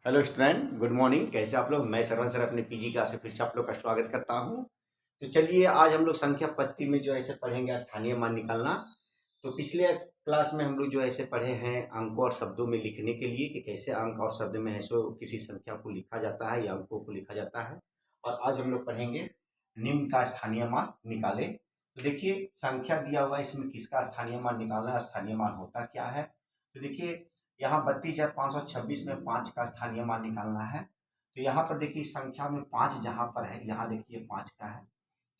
Hello student, good morning. कैसे आप लोग? मैं सरवण सर अपने पीजी क्लास से फिर से आप लोग का स्वागत करता हूं। तो चलिए आज हम लोग संख्या पत्ती में जो ऐसे पढ़ेंगे स्थानीय मान निकालना। तो पिछले क्लास में हम लोग जो ऐसे पढ़े हैं अंकों और शब्दों में लिखने के लिए कि कैसे अंक और शब्द में है सो किसी संख्या को लिखा जाता है या अंकों को लिखा जाता है। और आज हम लोग पढ़ेंगे निम्न का स्थानीय मान निकाले। तो देखिए संख्या दिया हुआ है, इसमें किसका स्थानीय मान निकालना है, स्थानीय मान होता क्या है। तो देखिए यहाँ 32,526 में 5 का स्थानीय मान निकालना है। तो यहाँ पर देखिए संख्या में 5 जहाँ पर है, यहाँ देखिए 5 का है।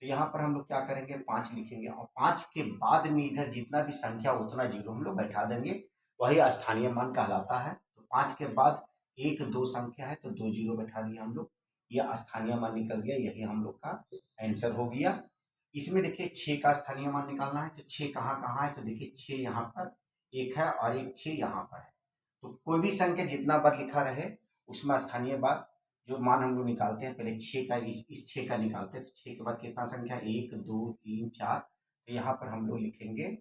तो यहाँ पर हम लोग क्या करेंगे, 5 लिखेंगे और 5 के बाद में इधर जितना भी संख्या उतना जीरो हम लोग बैठा देंगे, वही स्थानीय मान कहलाता है। तो 5 के बाद एक दो संख्या है तो 2 जीरो बैठा दिया हम लोग, यह स्थानीय मान निकल गया। यही हम लोग का आंसर हो गया। इसमें देखिए 6 का स्थानीय मान निकालना है। तो 6 कहाँ कहाँ है, तो देखिए 6 यहाँ पर एक है और एक 6 यहाँ पर है। तो कोई भी संख्या जितना बार लिखा रहे उसमें स्थानीय बार जो मान हम लोग निकालते हैं, पहले 6 का इस 6 का निकालते हैं। तो 6 के बाद कितना संख्या, 1 2 3 4। तो यहाँ पर हम लोग लिखेंगे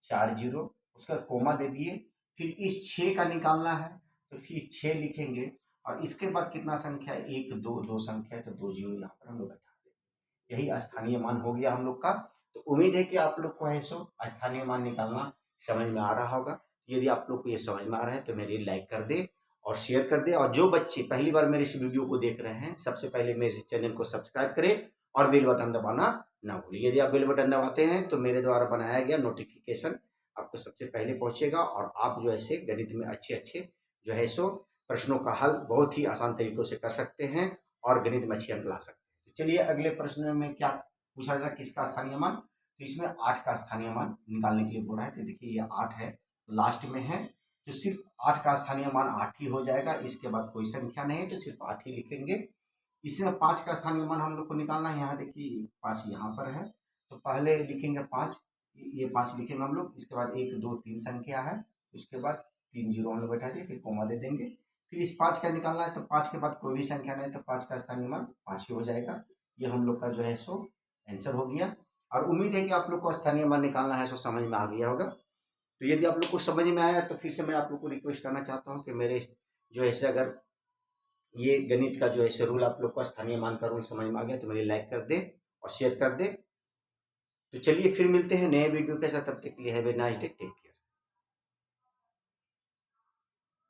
4 जीरो, उसका कोमा दे दिए। फिर इस 6 का निकालना है तो फिर 6 लिखेंगे और इसके बाद कितना संख्या है, 1 2, दो संख्या है तो 2 जीरो यहाँ पर हम लोग बैठा देंगे। यही स्थानीय मान हो गया हम लोग का। तो उम्मीद है कि आप लोग को है सो स्थानीय मान निकालना समझ में आ रहा होगा। यदि आप लोग को ये समझ में आ रहा है तो मेरी लाइक कर दे और शेयर कर दे। और जो बच्चे पहली बार मेरे इस वीडियो को देख रहे हैं, सबसे पहले मेरे चैनल को सब्सक्राइब करें और बेल बटन दबाना ना भूलें। यदि आप बेल बटन दबाते हैं तो मेरे द्वारा बनाया गया नोटिफिकेशन आपको सबसे पहले पहुंचेगा और आप जो ऐसे गणित में अच्छे अच्छे जो है सो प्रश्नों का हल बहुत ही आसान तरीकों से कर सकते हैं और गणित में अच्छे अंक ला सकते हैं। तो चलिए अगले प्रश्न में क्या पूछा जाए, किसका स्थानीय मान। तो इसमें 8 का स्थानीय मान निकालने के लिए बोला है। तो देखिए ये 8 है, लास्ट में है, तो सिर्फ 8 का स्थानीय मान 8 ही हो जाएगा। इसके बाद कोई संख्या नहीं तो सिर्फ 8 ही लिखेंगे। इसमें 5 का स्थानीय मान हम लोग को निकालना है। यहाँ देखिए 5 यहाँ पर है, तो पहले लिखेंगे 5, ये 5 लिखेंगे हम लोग। इसके बाद 1 2 3 संख्या है, उसके बाद 3 जीरो हम लोग बैठा दिए, फिर कोमा दे देंगे। फिर इस 5 का निकालना है तो 5 के बाद कोई भी संख्या नहीं तो 5 का स्थानीय मान 5 ही हो जाएगा। ये हम लोग का जो है सो आंसर हो गया। और उम्मीद है कि आप लोग को स्थानीय मान निकालना है सो समझ में आ गया होगा। तो यदि आप लोग को समझ में आया तो फिर से मैं आप लोग को रिक्वेस्ट करना चाहता हूँ कि मेरे जो ऐसे अगर ये गणित का जो ऐसे रूल आप लोग को स्थानीय मान का रूल समझ में आ गया तो मेरी लाइक कर दे और शेयर कर दे। तो चलिए फिर मिलते हैं नए वीडियो के साथ, तब तक के लिए have a nice day, take care.